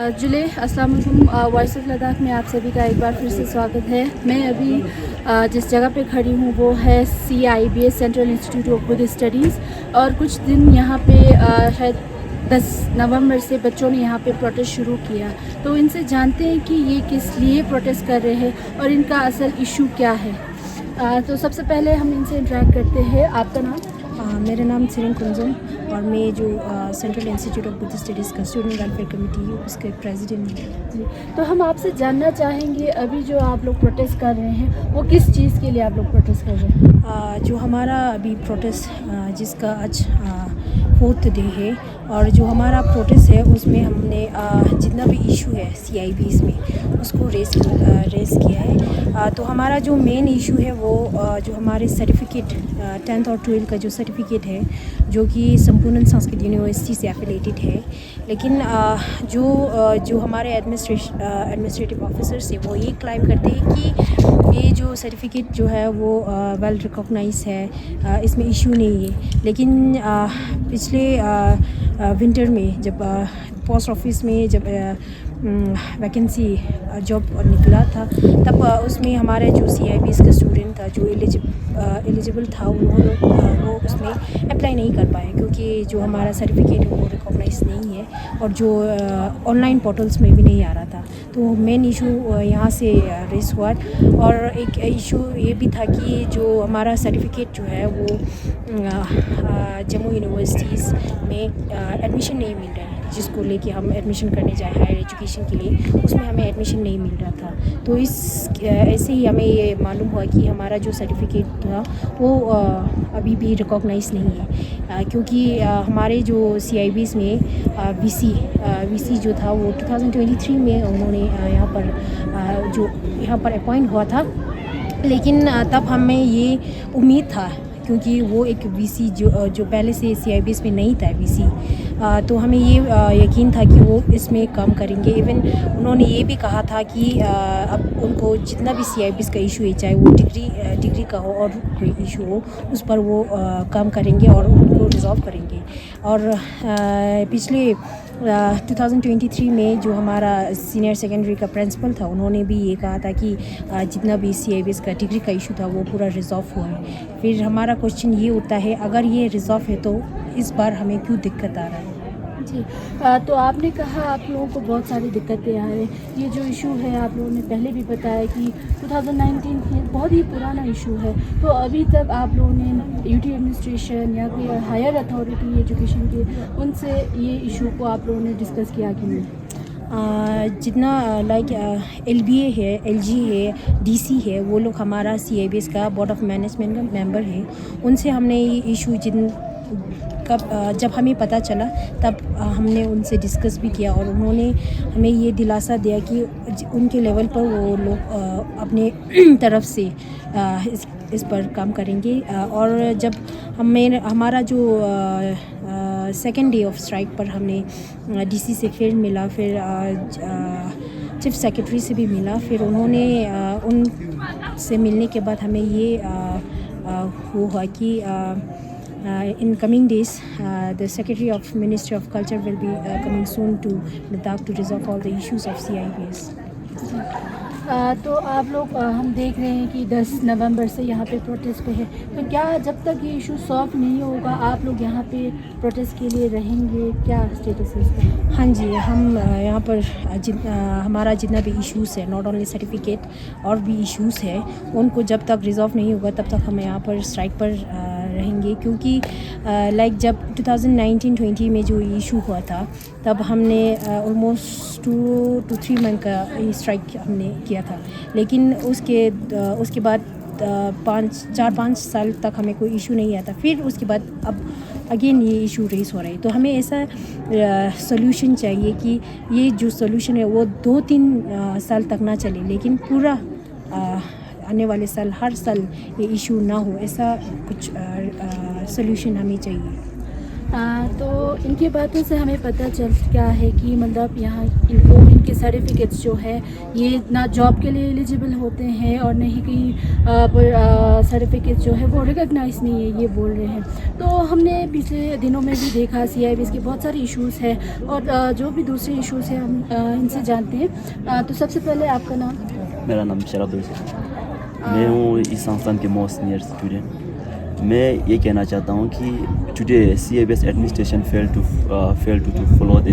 जुले अस्सलाम वालेकुम। वॉइस ऑफ लद्दाख में आप सभी का एक बार फिर से स्वागत है। मैं अभी जिस जगह पे खड़ी हूँ वो है CIBS central institute of Buddhist studies. और कुछ दिन यहाँ पे शायद 10 नवंबर से बच्चों ने यहाँ पे प्रोटेस्ट शुरू किया। तो इनसे जानते हैं कि ये किस लिए प्रोटेस्ट कर रहे हैं और इनका असल इशू क्या है। तो सबसे पहले हम इनसे इंटरेक्ट करते हैं। आपका नाम? मेरा नाम सिरिन कुंजम और मैं जो central institute of Buddhist studies का स्टूडेंट वेलफेयर कमेटी उसके प्रेसिडेंट हूँ। जी, तो हम आपसे जानना चाहेंगे अभी जो आप लोग प्रोटेस्ट कर रहे हैं वो किस चीज़ के लिए आप लोग प्रोटेस्ट कर रहे हैं? जो हमारा अभी प्रोटेस्ट जिसका आज 4th डे है और जो हमारा प्रोटेस्ट है उसमें हमने जितना भी इशू है CIBS में उसको रेस किया है। तो हमारा जो मेन इशू है वो जो हमारे सर्टिफिकेट 10th और 12th का जो सर्टिफिकेट है जो कि संपूर्ण संस्कृत यूनिवर्सिटी से एफिलेटेड है, लेकिन जो हमारे एडमिनिस्ट्रेटिव ऑफिसर्स है वो ये क्लाइम करते हैं कि ये जो सर्टिफिकेट जो है वो वेल रिकॉग्नाइज है, इसमें इशू नहीं है। लेकिन पिछले विंटर में जब पोस्ट ऑफिस में जब वैकेंसी जॉब निकला था तब उसमें हमारे जो CIBS का स्टूडेंट था जो एलिजिबल था वो उसमें अप्लाई नहीं कर पाए क्योंकि जो हमारा सर्टिफिकेट है वो रिकॉग्नाइज नहीं है और जो ऑनलाइन पोर्टल्स में भी नहीं आ रहा था। तो मेन इशू यहाँ से रेस हुआ। और एक इशू ये भी था कि जो हमारा सर्टिफिकेट जो है वो जम्मू यूनिवर्सिटीज़ में एडमिशन नहीं मिल रहा है, जिसको लेके हम एडमिशन करने जाए हायर एजुकेशन के लिए, उसमें हमें एडमिशन नहीं मिल रहा था। तो ऐसे ही हमें ये मालूम हुआ कि हमारा जो सर्टिफिकेट था वो अभी भी रिकॉग्नाइज नहीं है, क्योंकि हमारे जो CIBS में VC जो था वो 2023 में उन्होंने यहाँ पर अपॉइंट हुआ था। लेकिन तब हमें ये उम्मीद था क्योंकि वो एक VC जो पहले से CIBS में नहीं था VC, तो हमें ये यकीन था कि वो इसमें काम करेंगे। इवन उन्होंने ये भी कहा था कि अब उनको जितना भी CIBS का इशू है, चाहे वो डिग्री का हो और कोई इशू हो, उस पर वो काम करेंगे और उनको रिजॉल्व करेंगे। और पिछले 2023 में जो हमारा सीनियर सेकेंडरी का प्रिंसिपल था उन्होंने भी ये कहा था कि जितना भी CIBS का डिग्री का इशू था वो पूरा रिजॉल्व हुआ है। फिर हमारा क्वेश्चन ये उठता है, अगर ये रिजॉल्व है तो इस बार हमें क्यों दिक्कत आ रहा है? जी, तो आपने कहा आप लोगों को बहुत सारी दिक्कतें आ रही हैं। ये जो इशू है आप लोगों ने पहले भी बताया कि 2019 की बहुत ही पुराना इशू है। तो अभी तक आप लोगों ने UT एडमिनिस्ट्रेशन या कोई हायर अथॉरिटी एजुकेशन के उनसे ये इशू को आप लोगों ने डिस्कस किया कि नहीं? जितना लाइक LBA है, LG है, DC है, वो लोग हमारा CIBS का बोर्ड ऑफ मैनेजमेंट का मेंबर है। उनसे हमने ये इशू जब हमें पता चला तब हमने उनसे डिस्कस भी किया और उन्होंने हमें ये दिलासा दिया कि उनके लेवल पर वो लोग अपने तरफ से इस पर काम करेंगे। और जब हमारा जो सेकेंड डे ऑफ स्ट्राइक पर हमने DC से फिर मिला, फिर चीफ सेक्रेटरी से भी मिला, फिर उन्होंने उनसे मिलने के बाद हमें ये हुआ कि in coming days the Secretary of Ministry of Culture will be coming soon to Ladakh to resolve all the issues of CIBS. तो आप लोग हम देख रहे हैं कि 10 नवंबर से यहाँ पे प्रोटेस्ट पे है। तो क्या जब तक ये इशू सॉल्व नहीं होगा आप लोग यहाँ पे प्रोटेस्ट के लिए रहेंगे? क्या स्टेटस है इसका? हाँ जी, हम यहाँ पर हमारा जितना भी इश्यूज़ है, नॉट ओनली सर्टिफिकेट और भी इश्यूज़ है, उनको जब तक रिजॉल्व नहीं होगा तब तक हम यहाँ पर स्ट्राइक पर रहेंगे। क्योंकि लाइक जब 2019-20 में जो इशू हुआ था तब हमने ऑलमोस्ट 2 to 3 मंथ का स्ट्राइक हमने किया था, लेकिन उसके बाद 4-5 साल तक हमें कोई इशू नहीं आया था। फिर उसके बाद अब अगेन ये इशू रेस हो रहा है। तो हमें ऐसा सोल्यूशन चाहिए कि ये जो सोल्यूशन है वो 2-3 साल तक ना चले, लेकिन पूरा आने वाले साल हर साल ये इशू ना हो, ऐसा कुछ सोल्यूशन हमें चाहिए। तो इनकी बातों से हमें पता चल गया है कि मतलब यहाँ इनको इनके सर्टिफिकेट्स जो है ये ना जॉब के लिए एलिजिबल होते हैं और नहीं कि सर्टिफिकेट जो है वो रिकॉग्नाइज नहीं है, ये बोल रहे हैं। तो हमने पिछले दिनों में भी देखा CIBS के बहुत सारे इश्यूज़ हैं और जो भी दूसरे इश्यूज़ हैं हम इनसे जानते हैं। तो सबसे पहले आपका नाम? मेरा नाम शराब है। मैं हूँ इस संस्थान के मोस्ट सीनियर स्टूडेंट। मैं ये कहना चाहता हूँ कि today CIBS administration fail to follow the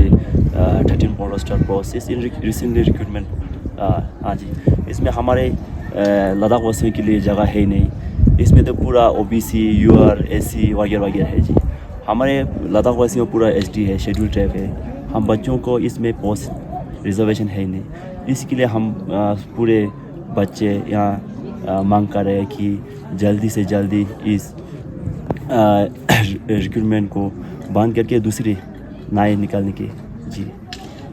13 poster process in recently recruitment. हाँ जी, इसमें हमारे लद्दाख वासियों के लिए जगह है नहीं। इसमें तो पूरा OBC, UR, SC वगैरह वगैरह है जी। हमारे लद्दाख वासियों पूरा SD है, शेड्यूल ट्राइब है। हम बच्चों को इसमें पोस्ट रिजर्वेशन है नहीं। इसके लिए हम पूरे बच्चे यहाँ मांग कर रहे हैं कि जल्दी से जल्दी इस रिक्रूटमेंट को बंद करके दूसरे नए निकालने के जी।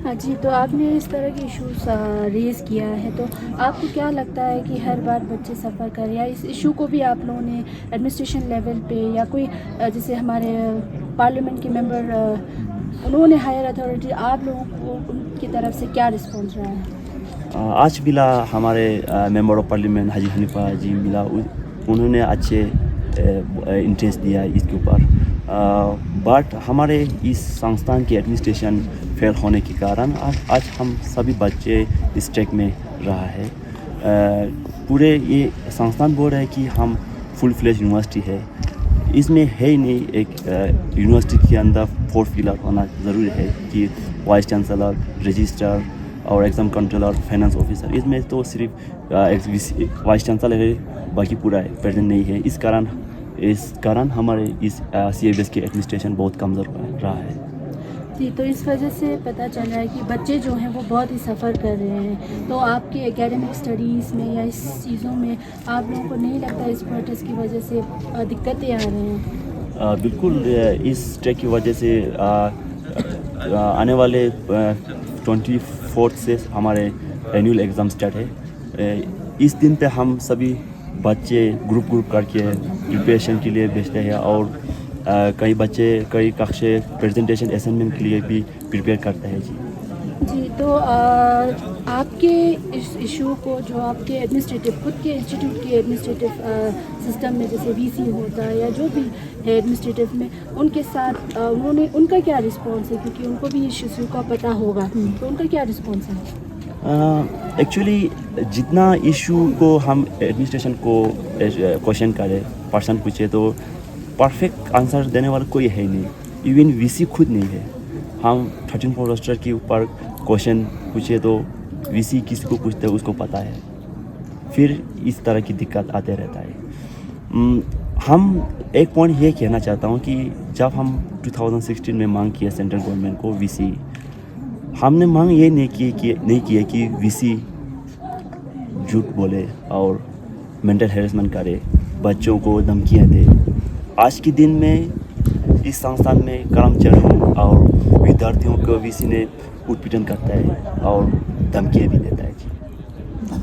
हाँ जी, तो आपने इस तरह के इश्यूज रेज़ किया है, तो आपको क्या लगता है कि हर बार बच्चे सफ़र करें या इस इशू को भी आप लोगों ने एडमिनिस्ट्रेशन लेवल पे या कोई जैसे हमारे पार्लियामेंट के मेंबर उन्होंने हायर अथॉरिटी आप लोगों को उनकी तरफ से क्या रिस्पॉन्स रहा है? आज मिला हमारे member of parliament Haji Hanifa ji मिला, उन्होंने अच्छे इंटरेस्ट दिया इसके ऊपर। बट हमारे इस संस्थान की एडमिनिस्ट्रेशन फेल होने के कारण आज हम सभी बच्चे इस ट्रैक में रहा है। पूरे ये संस्थान बोल रहे हैं कि हम फुल फ्लेज यूनिवर्सिटी है, इसमें है ही नहीं। एक यूनिवर्सिटी के अंदर 4 पिलर होना ज़रूरी है कि वाइस चांसलर, रजिस्ट्रार और एग्ज़ाम कंट्रोलर, फाइनेंस ऑफिसर। इसमें तो सिर्फ वाइस चांसलर है, बाकी पूरा प्रेजेंट नहीं है। इस कारण हमारे इस CIBS की एडमिनिस्ट्रेशन बहुत कमज़ोर रहा है जी। तो इस वजह से पता चल रहा है कि बच्चे जो हैं वो बहुत ही सफ़र कर रहे हैं। तो आपके एकेडमिक स्टडीज़ में या इस चीज़ों में आप लोगों को नहीं लगता इस प्रोटेस्ट की वजह से दिक्कतें आ रही हैं? बिल्कुल, इस ट्रैक की वजह से आने वाले 24 से हमारे एनुअल एग्ज़ाम स्टार्ट है। इस दिन पे हम सभी बच्चे ग्रुप करके प्रिपरेशन के लिए भेजते हैं और कई बच्चे कई कक्षे प्रेजेंटेशन असाइनमेंट के लिए भी प्रिपेयर करते हैं जी। तो आपके इस इशू को जो आपके एडमिनिस्ट्रेटिव खुद के इंस्टीट्यूट के एडमिनिस्ट्रेटिव सिस्टम में जैसे VC होता है या जो भी है एडमिनिस्ट्रेटिव में, उनके साथ उनका क्या रिस्पॉन्स है? क्योंकि उनको भी इस इशू का पता होगा, तो उनका क्या रिस्पॉन्स है? एक्चुअली जितना इशू को हम एडमिनिस्ट्रेशन को क्वेश्चन करें, पर्सन पूछे, तो परफेक्ट आंसर देने वाला कोई है नहीं। इवन VC खुद नहीं है। हम 13 पोस्टर के ऊपर क्वेश्चन पूछे तो VC किसी को पूछते हैं उसको पता है, फिर इस तरह की दिक्कत आते रहता है। हम एक पॉइंट ये कहना चाहता हूँ कि जब हम 2016 में मांग किया सेंट्रल गवर्नमेंट को VC, हमने मांग ये नहीं किया कि VC झूठ बोले और मेंटल हैरेसमेंट करे, बच्चों को धमकियाँ दे। आज के दिन में इस संस्थान में कर्मचारियों और विद्यार्थियों को VC ने उत्पीड़न करता है और धमकियाँ भी देता है जी।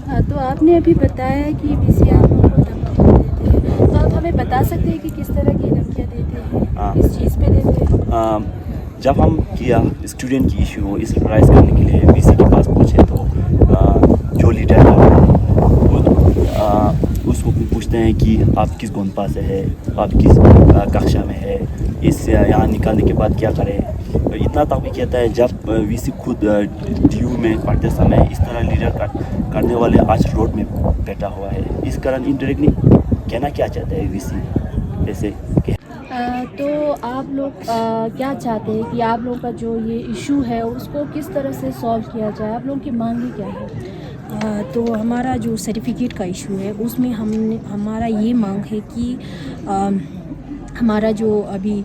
हाँ, तो आपने अभी बताया कि VC आप लोगों को धमकियाँ देते हैं, तो आप हमें बता सकते हैं कि किस तरह की धमकियाँ देते हैं, किस चीज़ पे देते हैं? जब हम किया स्टूडेंट की इशू इस राइज करने के लिए VC के पास पहुँचे तो जो लीडर है उसको पूछते हैं कि आप किस गोंदपा से है, आप किस कक्षा में है, इससे यहाँ निकालने के बाद क्या करें। इतना तक भी कहता है जब VC खुद DU में पढ़ते समय इस तरह लीडर करने वाले आज रोड में बैठा हुआ है। इस कारण इनडायरेक्टली कहना क्या चाहता है VC ऐसे। तो आप लोग क्या चाहते हैं कि आप लोगों का जो ये इशू है उसको किस तरह से सॉल्व किया जाए? आप लोगों की मांगी क्या है? तो हमारा जो सर्टिफिकेट का इशू है उसमें हमारा ये मांग है कि हमारा जो अभी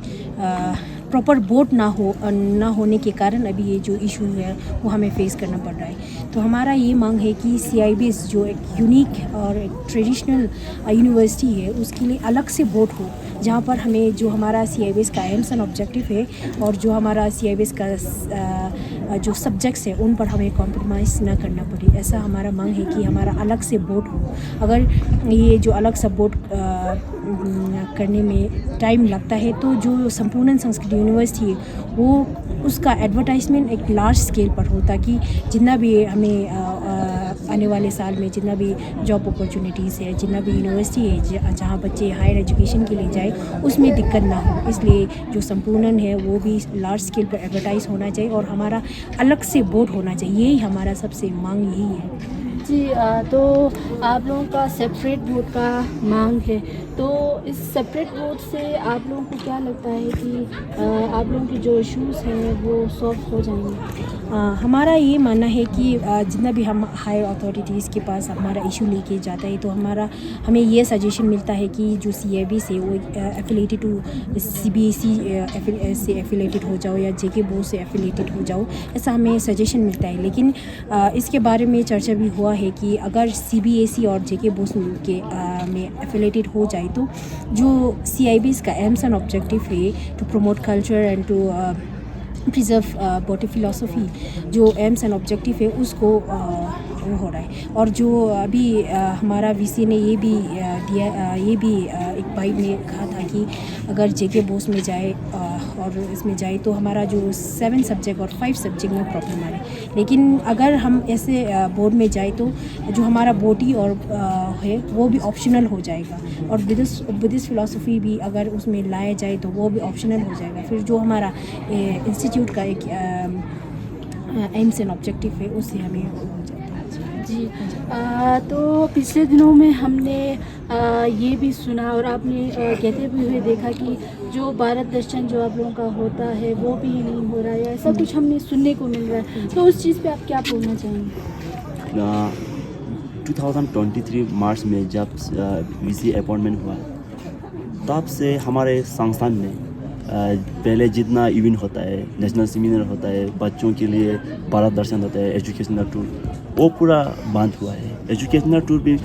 प्रॉपर बोर्ड ना होने के कारण अभी ये जो इशू है वो हमें फेस करना पड़ रहा है। तो हमारा ये मांग है कि CIBS जो एक यूनिक और एक ट्रेडिशनल यूनिवर्सिटी है उसके लिए अलग से बोर्ड हो, जहाँ पर हमें जो हमारा CIBS का एम्स एंड ऑब्जेक्टिव है और जो हमारा CIBS का जो सब्जेक्ट्स है उन पर हमें कॉम्प्रोमाइज़ ना करना पड़े। ऐसा हमारा मांग है कि हमारा अलग से बोर्ड हो। अगर ये जो अलग सा बोर्ड करने में टाइम लगता है, तो जो संपूर्ण संस्कृत यूनिवर्सिटी है वो उसका एडवर्टाइजमेंट एक लार्ज स्केल पर हो, ताकि जितना भी हमें आने वाले साल में जितना भी जॉब अपॉर्चुनिटीज़ है, जितना भी यूनिवर्सिटी है जहाँ बच्चे हायर एजुकेशन के लिए जाए, उसमें दिक्कत ना हो। इसलिए जो संपूर्ण है वो भी लार्ज स्केल पर एडवर्टाइज होना चाहिए और हमारा अलग से बोर्ड होना चाहिए। यही हमारा सबसे मांग यही है। जी, तो आप लोगों का सेपरेट बोर्ड का मांग है, तो इस सेपरेट बोर्ड से आप लोगों को क्या लगता है कि आप लोगों के जो इश्यूज़ हैं वो सॉल्व हो जाएंगे? हमारा ये मानना है कि जितना भी हम हायर अथॉरिटीज़ के पास हमारा इशू लेके जाता है, तो हमें ये सजेशन मिलता है कि जो CIB से वो एफिलेटेड टू CBSE से एफिलेटेड हो जाओ या JK बोर्ड से एफिलेटेड हो जाओ, ऐसा हमें सजेशन मिलता है। लेकिन इसके बारे में चर्चा भी हुआ है कि अगर CBSE और JK बोर्ड के में एफिलेटेड हो जाए, तो जो CIB का एम्स एंड ऑब्जेक्टिव है to promote culture and to preserve body philosophy, जो एम्स एंड ऑब्जेक्टिव है उसको वो हो रहा है। और जो अभी हमारा VC ने ये भी एक बाइट में कहा था कि अगर JK बोर्ड में जाए और इसमें जाए तो हमारा जो 7 सब्जेक्ट और 5 सब्जेक्ट में प्रॉब्लम आ रही है। लेकिन अगर हम ऐसे बोर्ड में जाए तो जो हमारा बॉडी और है वो भी ऑप्शनल हो जाएगा, और बुद्धिस्ट फिलॉसफी भी अगर उसमें लाया जाए तो वो भी ऑप्शनल हो जाएगा। फिर जो हमारा इंस्टीट्यूट का एक एम्स एंड ऑब्जेक्टिव है उससे हमें हो जाता है। जी, तो पिछले दिनों में हमने ये भी सुना और आपने कहते भी हुए देखा कि जो भारत दर्शन जो आप लोगों का होता है वो भी नहीं हो रहा है, ऐसा कुछ हमने सुनने को मिल रहा है, तो उस चीज़ पे आप क्या बोलना चाहेंगे? 2023 मार्च में जब VC अपॉइंटमेंट हुआ, तब से हमारे संस्थान में पहले जितना इवेंट होता है, नेशनल सेमिनार होता है, बच्चों के लिए भारत दर्शन होता है, एजुकेशनल टूर, वो पूरा बंद हुआ है। एजुकेशनल टूर भी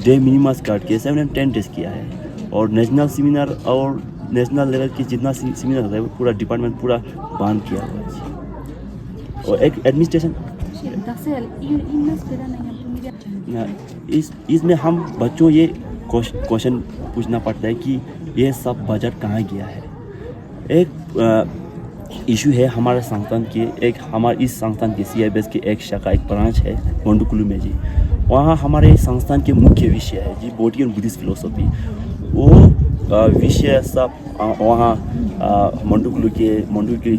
डे मिनिमस काट के 7 and 10 डेज किया है, और नेशनल सेमिनार और नेशनल लेवल की जितना सेमिनार होता है वो पूरा डिपार्टमेंट पूरा बंद किया हुआ है। और एक एडमिनिस्ट्रेशन इसमें हम बच्चों ये क्वेश्चन पूछना पड़ता है कि ये सब बजट कहाँ गया है। एक इशू है हमारे संस्थान के, इस संस्थान के CIBS की एक शाखा, एक ब्रांच है मंडुकुलू में जी। वहाँ हमारे संस्थान के मुख्य विषय है जी बॉडी एंड बुद्धिस्ट फिलोसफी। वो विषय सब वहाँ मंडुकुलू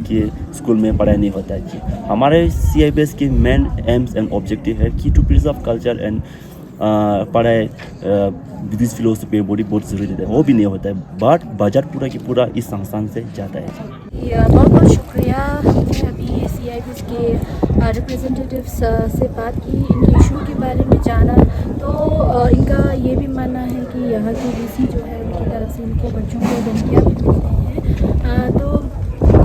के स्कूल में पढ़ाई नहीं होता है जी। हमारे CIBS के मेन एम्स एंड ऑब्जेक्टिव है कि टू प्रिजर्व कल्चर एंड पढ़ाई बुद्धिस्ट फिलोसफी बॉडी बहुत ज़रूरी है, वो भी नहीं होता है, बट बजट पूरा की पूरा इस संस्थान से जाता है। बहुत बहुत शुक्रिया। हमने अभी CIBS के रिप्रेजेंटेटिव्स से बात की, इनके इशू के बारे में जाना, तो इनका ये भी मानना है कि यहाँ के VC जो है उनकी तरफ से इनको बच्चों को धमकियाँ भी मिलती हैं। तो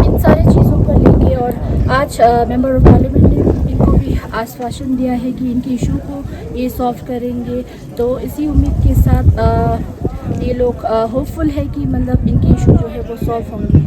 इन सारी चीज़ों पर लेके और आज मेंबर ऑफ पार्लियामेंट ने इनको भी आश्वासन दिया है कि इनके इशू को ये सॉल्व करेंगे। तो इसी उम्मीद के साथ ये लोग होपफुल है कि मतलब इनके इशू जो है वो सॉल्व होंगे।